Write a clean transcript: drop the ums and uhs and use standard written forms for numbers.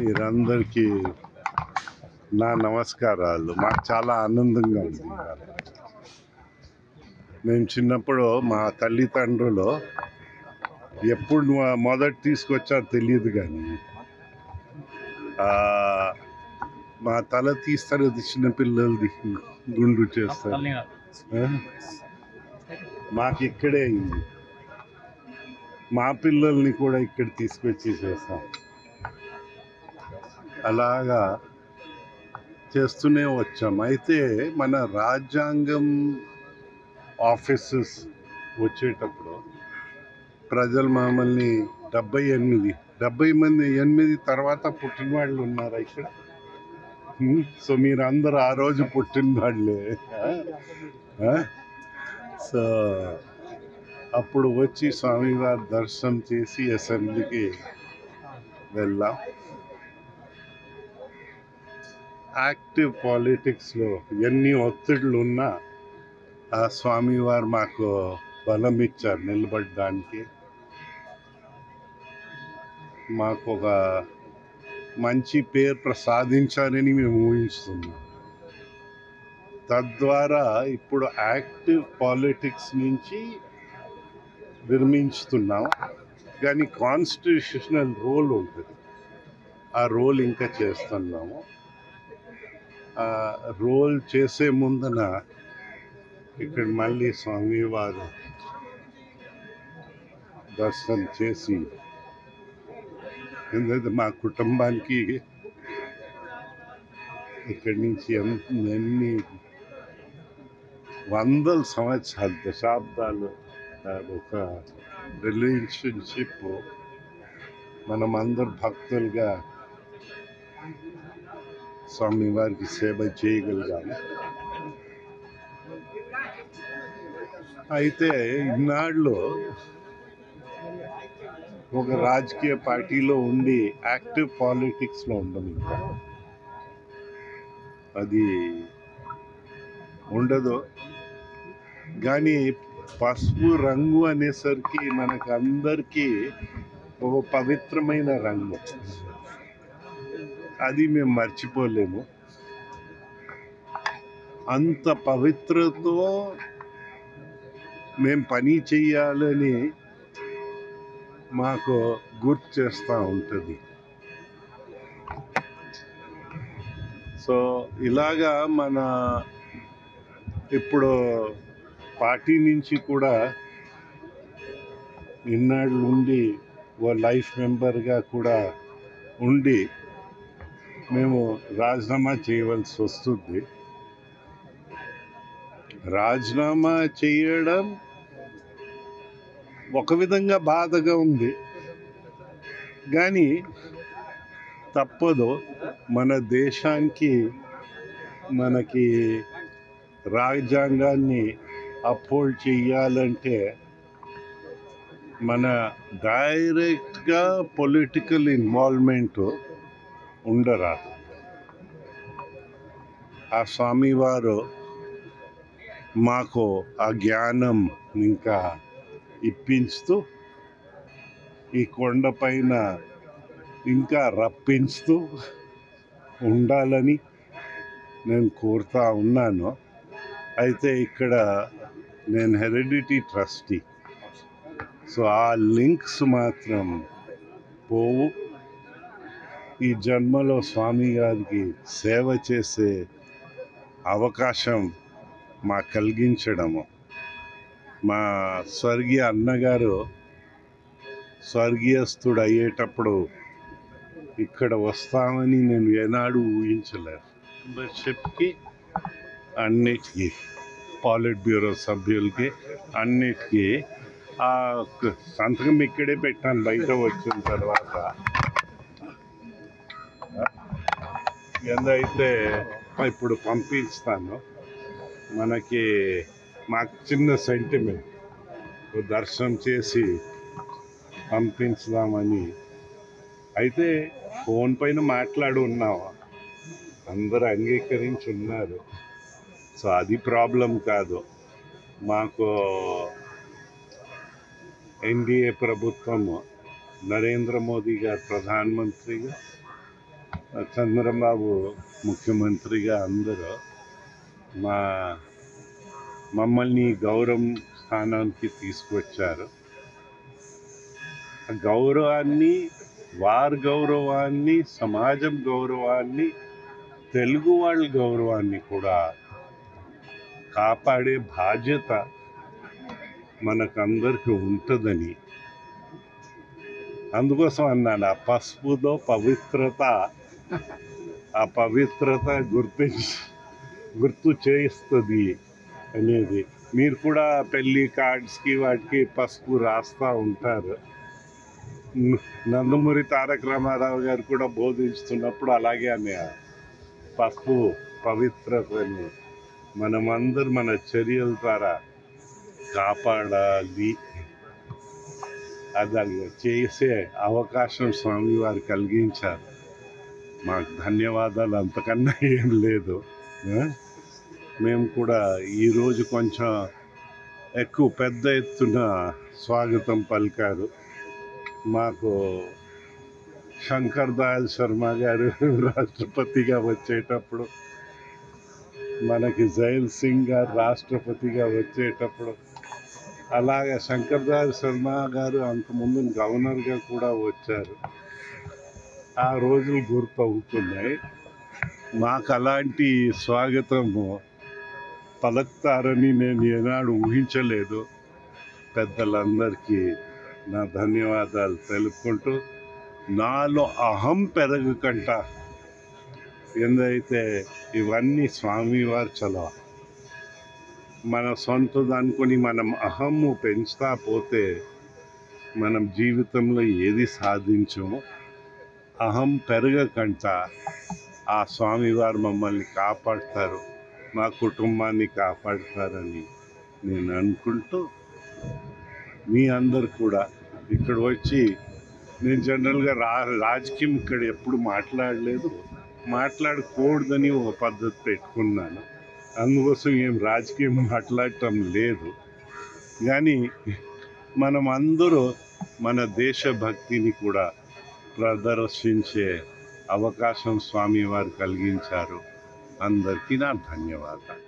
మీరందరికీ నా నమస్కారాలు. మాకు చాలా ఆనందంగా ఉంది. మేము చిన్నప్పుడు మా తల్లిదండ్రులు ఎప్పుడు మొదట తీసుకొచ్చారో తెలియదు, కానీ మా తల తీస్తారు, అది చిన్నపిల్లలది గుండు చేస్తారు. మాకు ఇక్కడే అయింది. మా పిల్లల్ని కూడా ఇక్కడ తీసుకొచ్చి చేస్తాం. అలాగా చేస్తూనే వచ్చాం. అయితే మన రాజ్యాంగం ఆఫీసెస్ వచ్చేటప్పుడు ప్రజలు మమ్మల్ని 78 తర్వాత పుట్టిన వాళ్ళు ఉన్నారా ఇక్కడ? సో మీరందరూ ఆ రోజు పుట్టిన వాళ్ళే. సో అప్పుడు వచ్చి స్వామివారి దర్శనం చేసి అసెంబ్లీకి వెళ్ళాం. యాక్టివ్ పాలిటిక్స్లో ఎన్ని ఒత్తిడులు ఉన్నా ఆ స్వామివారు మాకు బలం ఇచ్చారు నిలబడడానికి. మాకు ఒక మంచి పేరు ప్రసాదించారని మేము ఊహిస్తున్నాం. తద్వారా ఇప్పుడు యాక్టివ్ పాలిటిక్స్ నుంచి విరమించుతున్నాం, కానీ కాన్స్టిట్యూషనల్ రోల్ ఉంటుంది. ఆ రోల్ ఇంకా చేస్తున్నాము. ఆ రోల్ చేసే ముందన ఇక్కడ మళ్ళీ స్వామివారు దర్శనం చేసి, ఎందుకంటే మా కుటుంబానికి ఇక్కడి నుంచి ఎన్ని వందల సంవత్సరాలు, దశాబ్దాలు ఒక రిలేషన్షిప్. మనమందరు భక్తులుగా స్వామివారికి సేవ చేయగలిగాము. అయితే ఇన్నాళ్ళు ఒక రాజకీయ పార్టీలో ఉండి యాక్టివ్ పాలిటిక్స్లో ఉండదు. ఇంకా అది ఉండదు. కానీ పసుపు రంగు అనేసరికి మనకు అందరికీ ఒక పవిత్రమైన రంగు, అది మేము మర్చిపోలేము. అంత పవిత్రతో మేము పని చెయ్యాలని మాకు గుర్తు చేస్తూ ఉంటుంది. సో ఇలాగా మన ఇప్పుడు పార్టీ నుంచి కూడా ఇన్నాళ్ళు ఉండి ఓ లైఫ్ మెంబర్గా కూడా ఉండి మేము రాజీనామా చేయవలసి వస్తుంది. రాజీనామా చేయడం ఒక విధంగా బాధగా ఉంది, కానీ తప్పదు. మన దేశానికి, మనకి రాజ్యాంగాన్ని అప్హోల్డ్ చేయాలంటే మన డైరెక్ట్గా పొలిటికల్ ఇన్వాల్వ్మెంట్ ఉండరాదు. ఆ స్వామివారు మాకు ఆ జ్ఞానం ఇంకా ఇప్పించుతూ, ఈ కొండపైన ఇంకా రప్పించుతూ ఉండాలని నేను కోరుతా ఉన్నాను. అయితే ఇక్కడ నేను హెరిడిటీ ట్రస్టీ, సో ఆ లింక్స్ మాత్రం పోవు. ఈ జన్మలో స్వామి గారికి సేవ చేసే అవకాశం మాకు కలిగించడము మా స్వర్గీయ అన్నగారు స్వర్గీయస్తుడు అయ్యేటప్పుడు ఇక్కడ వస్తామని నేను ఏనాడు ఊహించలేదు. మెంబర్షిప్కి అన్నిటికీ, పాలిట్ బ్యూరో సభ్యులకి అన్నిటికీ ఆ సంతకం ఇక్కడే పెట్టాను బయట వచ్చిన తర్వాత. ఎందైతే ఇప్పుడు పంపిస్తాను. మాకు చిన్న సెంటిమెంట్, దర్శనం చేసి పంపించుదామని. అయితే ఫోన్ పైన మాట్లాడి ఉన్నావా, అందరూ అంగీకరించి ఉన్నారు. సో అది ప్రాబ్లం కాదు. మాకు ఎన్డీఏ ప్రభుత్వము, నరేంద్ర మోదీ గారు ప్రధానమంత్రిగా, చంద్రబాబు ముఖ్యమంత్రిగా అందరూ మమ్మల్ని గౌరవం స్థానానికి తీసుకొచ్చారు. గౌరవాన్ని, వారి గౌరవాన్ని, సమాజం గౌరవాన్ని, తెలుగు వాళ్ళ గౌరవాన్ని కూడా కాపాడే బాధ్యత మనకందరికి ఉంటుందని, అందుకోసం అన్నాను. ఆ పసుపుతో పవిత్రత, ఆ పవిత్రత గుర్తు చేయిస్తుంది అనేది. మీరు కూడా పెళ్ళి కార్డ్స్కి వాటికి పసుపు రాస్తూ ఉంటారు. నందమూరి తారక రామారావు గారు కూడా బోధిస్తున్నప్పుడు అలాగే అనే పసుపు పవిత్రతని మనమందరూ మన చర్యల ద్వారా కాపాడాలి. అది చేసే అవకాశం స్వామివారు కలిగించారు. మాకు ధన్యవాదాలు, అంతకన్నా ఏం లేదు. మేము కూడా ఈరోజు కొంచెం ఎక్కువ పెద్ద ఎత్తున స్వాగతం పలికారు. మాకు శంకర్ దయాళ్ శర్మ గారు రాష్ట్రపతిగా వచ్చేటప్పుడు, మనకి జైల్ సింగ్ గారు రాష్ట్రపతిగా వచ్చేటప్పుడు, అలాగే శంకర్ దయాళ్ శర్మ గారు అంతకుముందు గవర్నర్గా కూడా వచ్చారు. ఆ రోజులు గుర్తు అవుతున్నాయి. మాకు అలాంటి స్వాగతము పలుకుతారని నేను ఏనాడు ఊహించలేదు. పెద్దలందరికీ నా ధన్యవాదాలు తెలుపుకుంటూ, నాలో అహం పెరగకంట, ఎందైతే ఇవన్నీ స్వామివారు చలవ. మన సొంతది అనుకుని మనం అహము పెంచుతా పోతే మనం జీవితంలో ఏది సాధించము. అహం పెరగకంట ఆ స్వామివారు మమ్మల్ని కాపాడుతారు, మా కుటుంబాన్ని కాపాడుతారని నేను అనుకుంటూ, మీ అందరు కూడా ఇక్కడ వచ్చి, నేను జనరల్గా రాజకీయం ఇక్కడ ఎప్పుడు మాట్లాడలేదు, మాట్లాడకూడదని ఒక పద్ధతి పెట్టుకున్నాను. అందుకోసం ఏం రాజకీయం మాట్లాడటం లేదు. కానీ మనం అందరూ మన దేశభక్తిని కూడా ప్రదర్శించే అవకాశం స్వామివారు కలిగించారు. అందరికీ నా ధన్యవాదాలు.